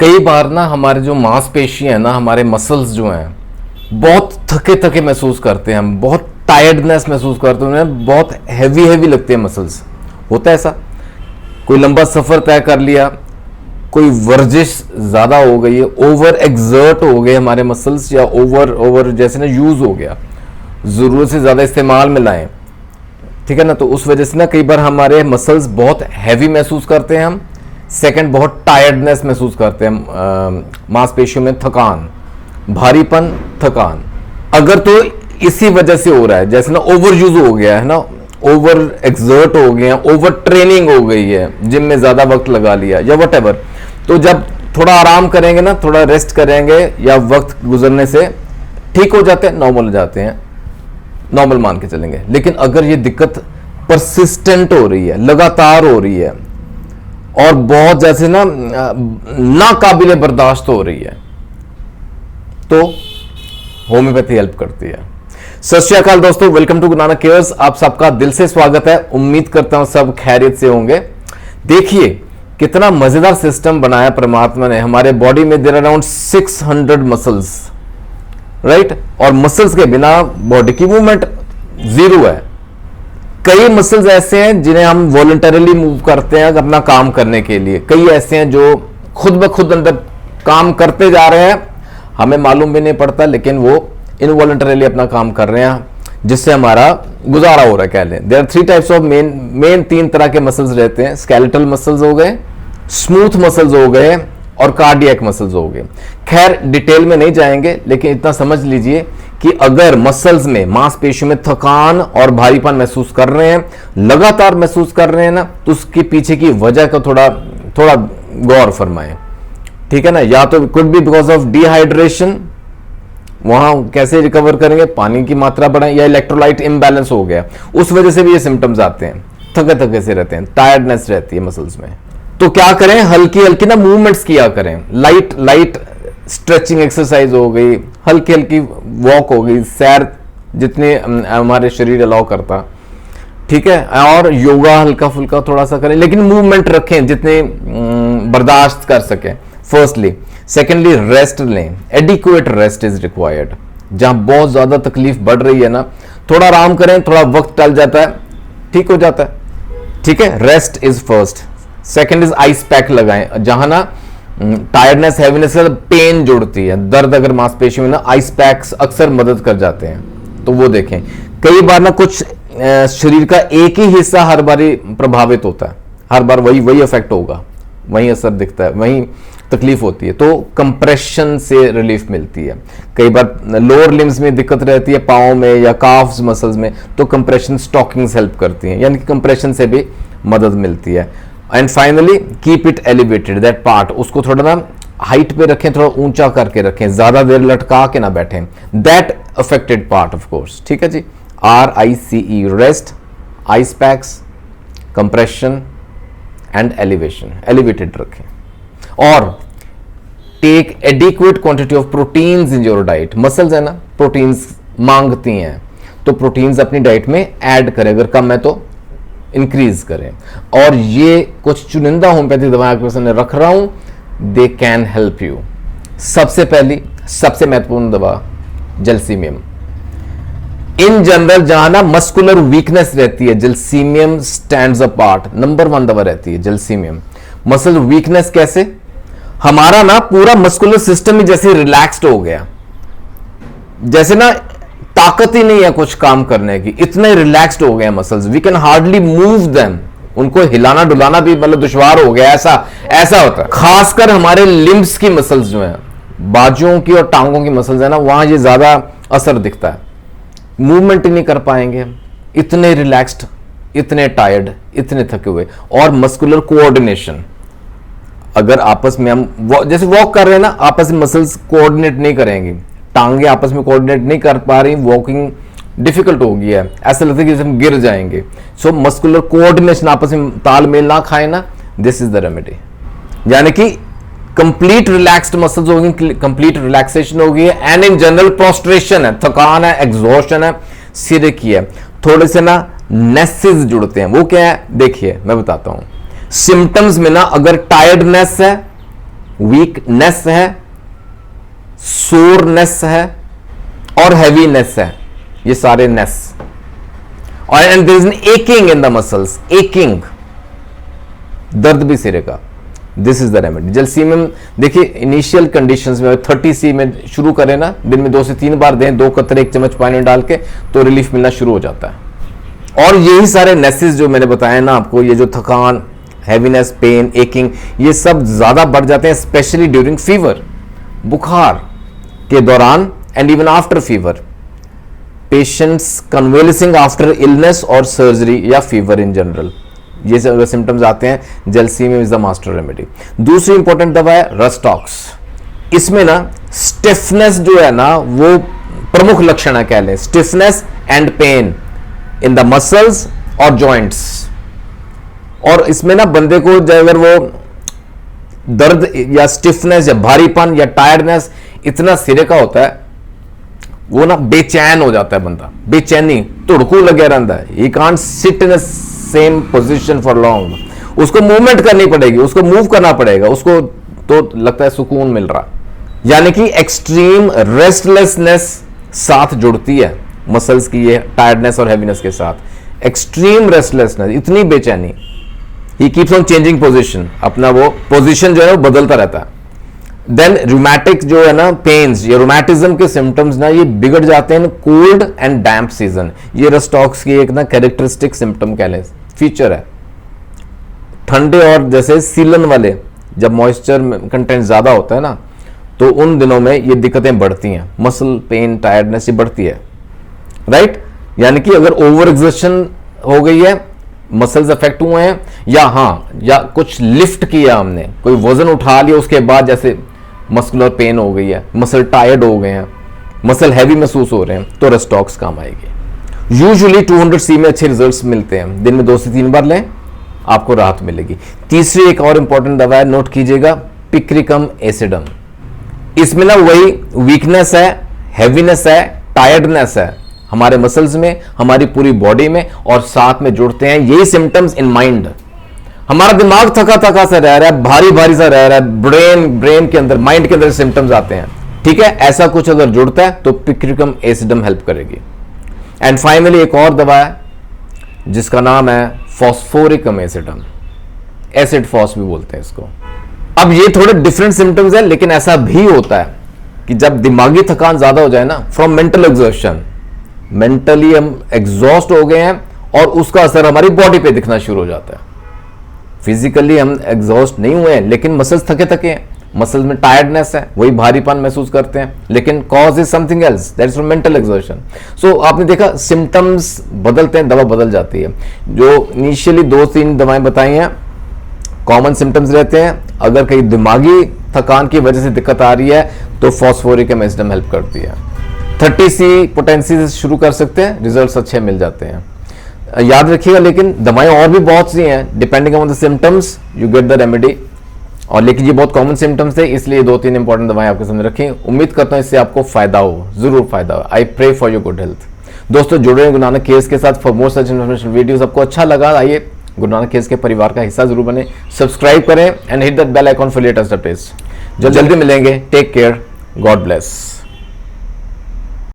कई बार ना हमारे जो मांसपेशियां हैं ना, हमारे मसल्स जो हैं, बहुत थके थके महसूस करते हैं हम, बहुत टायर्डनेस महसूस करते हैं, उन्हें बहुत हैवी हैवी लगते हैं मसल्स। होता है ऐसा? कोई लंबा सफर तय कर लिया, कोई वर्जिश ज्यादा हो गई है, ओवर एक्सर्ट हो गए हमारे मसल्स, या ओवर जैसे ना यूज हो गया, जरूरत से ज्यादा इस्तेमाल में लाएं, ठीक है ना। तो उस वजह से ना कई बार हमारे मसल्स बहुत हैवी महसूस करते हैं हम। सेकंड, बहुत टायर्डनेस महसूस करते हैं, मांसपेशियों में थकान, भारीपन, थकान। अगर तो इसी वजह से हो रहा है, जैसे ना ओवर यूज हो गया है ना, ओवर एक्सर्ट हो गए हैं, ओवर ट्रेनिंग हो गई है, जिम में ज्यादा वक्त लगा लिया या वट तो जब थोड़ा आराम करेंगे ना, थोड़ा रेस्ट करेंगे या वक्त गुजरने से ठीक हो जाते हैं, नॉर्मल हो जाते हैं, नॉर्मल मान के चलेंगे। लेकिन अगर ये दिक्कत परसिस्टेंट हो रही है, लगातार हो रही है और बहुत जैसे ना नाकाबिले बर्दाश्त हो रही है, तो होम्योपैथी हेल्प करती है। सत श्री अकाल दोस्तों, welcome to Guru Nanak cares. आप सबका दिल से स्वागत है। उम्मीद करता हूं सब खैरियत से होंगे। देखिए कितना मजेदार सिस्टम बनाया परमात्मा ने हमारे बॉडी में। There around 600 muscles, right. और मसल्स के बिना बॉडी की मूवमेंट जीरो है। कई मसल्स ऐसे हैं जिन्हें हम वॉलंटरीली मूव करते हैं अपना काम करने के लिए, कई ऐसे हैं जो खुद ब खुद अंदर काम करते जा रहे हैं, हमें मालूम भी नहीं पड़ता, लेकिन वो इनवॉलंटरीली अपना काम कर रहे हैं, जिससे हमारा गुजारा हो रहा है, कह लें। There are 3 types of main 3 तरह के मसल्स रहते हैं। स्केलेटल मसल्स हो गए, स्मूथ मसल्स हो गए और कार्डियक मसल्स हो गए। खैर डिटेल में नहीं जाएंगे, लेकिन इतना समझ लीजिए कि अगर मसल्स में, मांसपेशियों में थकान और भारीपन महसूस कर रहे हैं, लगातार महसूस कर रहे हैं ना, तो उसके पीछे की वजह का थोड़ा गौर फरमाएं, ठीक है ना। या तो could be because of dehydration, वहां कैसे रिकवर करेंगे, पानी की मात्रा बढ़ाएं, या इलेक्ट्रोलाइट इम्बैलेंस हो गया, उस वजह से भी ये सिम्टम्स आते हैं, थके थके से रहते हैं, टायर्डनेस रहती है मसल्स में। तो क्या करें, हल्की हल्की ना मूवमेंट्स किया करें, लाइट स्ट्रेचिंग एक्सरसाइज हो गई, हल्की हल्की वॉक हो गई, सैर जितने हमारे शरीर अलाउ करता, ठीक है। और योगा हल्का फुल्का थोड़ा सा करें, लेकिन मूवमेंट रखें जितने बर्दाश्त कर सकें, फर्स्टली। सेकेंडली, रेस्ट लें, एडिक्वेट रेस्ट इज रिक्वायर्ड। जहां बहुत ज्यादा तकलीफ बढ़ रही है ना, थोड़ा आराम करें, थोड़ा वक्त टल जाता है, ठीक हो जाता है, ठीक है। Rest is first. Second is ice pack लगाएं, जहां ना टायर्डनेस, हैवीनेस, पेन जुड़ती है, दर्द अगर मांसपेशी में ना, आइस पैक्स अक्सर मदद कर जाते हैं, तो वो देखें। कई बार ना कुछ शरीर का एक ही हिस्सा हर बार प्रभावित होता है, हर बार वही अफेक्ट होगा, वही असर दिखता है, वही तकलीफ होती है, तो कंप्रेशन से रिलीफ मिलती है। कई बार लोअर लिम्स में दिक्कत रहती है, पाँव में या काफ्स मसल्स में, तो कंप्रेशन स्टॉकिंग्स हेल्प करती हैं, यानी कि कंप्रेशन से भी मदद मिलती है। And finally, keep it elevated, that part, उसको थोड़ा ना हाइट पे रखें, थोड़ा ऊंचा करके रखें, ज्यादा देर लटका के ना बैठें, that affected part of course, ठीक है जी। RICE, rest, ice packs, compression and elevation, elevated रखें। और take adequate quantity of proteins in your diet. Muscles है ना, प्रोटीन्स मांगती हैं, तो प्रोटीन्स अपनी डाइट में ऐड करें, अगर कम है तो इंक्रीज करें। और ये कुछ चुनिंदा होम्योपैथी दवाएं आपके सामने रख रहा हूं, दे कैन हेल्प यू। सबसे पहली, सबसे महत्वपूर्ण दवा जलसीमियम। इन जनरल जहां ना मस्कुलर वीकनेस रहती है, जलसीमियम स्टैंड्स अपार्ट, नंबर 1 दवा रहती है जलसीमियम। मसल वीकनेस कैसे, हमारा ना पूरा मस्कुलर सिस्टम ही जैसे रिलैक्स्ड हो गया, जैसे ना ताकत ही नहीं है कुछ काम करने की, इतने रिलैक्स्ड हो गए muscles, we can hardly move them, उनको हिलाना डुलाना भी मतलब दुश्वार हो गया, ऐसा होता है। खासकर हमारे लिम्स की मसल्स जो हैं, बाजुओं की और टांगों की मसल्स है ना, वहां ये ज्यादा असर दिखता है, मूवमेंट ही नहीं कर पाएंगे, इतने रिलैक्स्ड, इतने टायर्ड, इतने थके हुए। और मस्कुलर कोऑर्डिनेशन, अगर आपस में हम जैसे वॉक कर रहे हैं ना, आपस में मसल्स कोऑर्डिनेट नहीं करेंगी, टांगे आपस में कोऑर्डिनेट नहीं कर पा रही, वॉकिंग डिफिकल्ट हो गया है, ऐसा लगता है कि जैसे हम गिर जाएंगे। सो मस्कुलर कोऑर्डिनेशन, आपस में तालमेल ना खाए ना, दिस इज द रेमेडी। यानी कि कंप्लीट रिलैक्स्ड मसल्स होगी, कंप्लीट रिलैक्सेशन होगी, एंड इन जनरल प्रोस्ट्रेशन है, थकान है, एग्जॉस्शन है, सिर की है, थोड़े से ना नेसेस जुड़ते हैं। वो क्या है, देखिए मैं बताता हूं। सिम्टम्स में ना अगर टायर्डनेस है, वीकनेस है, सोरनेस है और हैवीनेस है, ये सारे नेस। और and there is an aching in the muscles, aching, दर्द भी सिरे का। This is the remedy. Gelsemium देखिए इनिशियल कंडीशंस में 30 में शुरू करें ना, दिन में 2 से 3 बार दें, 2 कतरे 1 चम्मच पानी में डाल के, तो रिलीफ मिलना शुरू हो जाता है। और यही सारे नेसेस जो मैंने बताया ना आपको, ये जो थकान, हैवीनेस, पेन, एकिंग, ये सब ज्यादा बढ़ जाते हैं स्पेशली ड्यूरिंग फीवर, बुखार के दौरान and even after fever, patients convalescing after illness और सर्जरी या फीवर इन जनरल, ये अगर सिम्टम्स आते हैं, gelsemium is the master remedy. दूसरी इंपॉर्टेंट दवा है रस्टॉक्स। इसमें ना स्टिफनेस जो है ना वो प्रमुख लक्षण है, कह लें stiffness and pain in the muscles और जॉइंट्स। और इसमें ना बंदे को अगर वो दर्द या स्टिफनेस या भारीपन या टायर्डनेस इतना सिरे का होता है, वो ना बेचैन हो जाता है बंदा, बेचैनी, तुड़कू लगे रहता है, he can't sit in same position for long, उसको मूवमेंट करनी पड़ेगी, उसको मूव करना पड़ेगा, उसको तो लगता है सुकून मिल रहा। यानी कि एक्सट्रीम रेस्टलेसनेस साथ जुड़ती है मसल्स की, ये टायर्डनेस और हैवीनेस के साथ, एक्सट्रीम रेस्टलेसनेस, इतनी बेचैनी, he keeps on changing position, अपना वो पोजीशन जो है वो बदलता रहता है। देन रूमैटिक जो है ना पेन्स, ये रूमैटिज्म के सिम्टम्स ना ये बिगड़ जाते हैं कोल्ड एंड डैम्प सीजन। ये रस्टॉक्स की एक ना कैरेक्टरिस्टिक सिम्टम कह लें, फीचर है। ठंडे और जैसे सीलन वाले जब मॉइस्चर कंटेंट ज्यादा होता है ना, तो उन दिनों में ये दिक्कतें बढ़ती हैं, मसल पेन, टायर्डनेस ये बढ़ती है, राइट। यानी कि अगर ओवर एक्सर्शन हो गई है, मसल्स अफेक्ट हुए हैं, या कुछ लिफ्ट किया हमने, कोई वजन उठा लिया, उसके बाद जैसे मस्कुलर पेन हो गई है, मसल टायर्ड हो गए हैं, मसल हैवी महसूस हो रहे हैं, तो रस्टॉक्स काम आएगी। यूजुअली 200 सी में अच्छे रिजल्ट्स मिलते हैं, दिन में 2 से 3 बार लें, आपको राहत मिलेगी। तीसरी एक और इंपॉर्टेंट दवा है, नोट कीजिएगा, पिक्रिकम एसिडम। इसमें ना वही वीकनेस है, हैवीनेस है, टायर्डनेस है हमारे मसल्स में, हमारी पूरी बॉडी में, और साथ में जुड़ते हैं यही सिम्टम्स इन माइंड। हमारा दिमाग थका थका सा रह रहा है, भारी भारी सा रह रहा है, ब्रेन के अंदर, माइंड के अंदर सिम्टम्स आते हैं, ठीक है। ऐसा कुछ अगर जुड़ता है तो पिक्रिकम एसिडम हेल्प करेगी। एंड फाइनली एक और दवा है जिसका नाम है फॉस्फोरिकम एसिडम, एसिड फॉस भी बोलते हैं इसको। अब ये थोड़े डिफरेंट सिम्टम्स है, लेकिन ऐसा भी होता है कि जब दिमागी थकान ज्यादा हो जाए ना, फ्रॉम मेंटल एग्जॉस्शन, मेंटली हम एग्जॉस्ट हो गए हैं और उसका असर हमारी बॉडी पे दिखना शुरू हो जाता है। फिजिकली हम एग्जॉस्ट नहीं हुए हैं, लेकिन मसल्स थके थके हैं, मसल्स में टायर्डनेस है, वही भारीपन महसूस करते हैं, लेकिन cause is something else, that is from mental exhaustion. So आपने देखा सिम्टम्स बदलते हैं, दवा बदल जाती है। जो इनिशियली 2-3 दवाएं बताई हैं कॉमन सिम्टम्स रहते हैं। अगर कहीं दिमागी थकान की वजह से दिक्कत आ रही है तो फॉस्फोरिकम एसिडम हेल्प करती है। 30 सी पोटेंसी से शुरू कर सकते हैं, रिजल्ट्स अच्छे मिल जाते हैं। याद रखिएगा, लेकिन दवाएं और भी बहुत सी हैं, depending on the symptoms you get the remedy. और लेकिन ये बहुत कॉमन सिम्टम्स थे, इसलिए 2-3 इंपॉर्टेंट दवाएं आपके सामने रखी। उम्मीद करता हूं इससे आपको फायदा हो, जरूर फायदा हो। I pray for your good health. दोस्तों जुड़े हैं गुरु नानक केयर्स के साथ for more such information videos. आपको अच्छा लगा, आइए गुरु नानक केयर्स के परिवार का हिस्सा जरूर बने, सब्सक्राइब करें and hit that bell icon for latest updates. जल्दी मिलेंगे, टेक केयर, गॉड ब्लेस।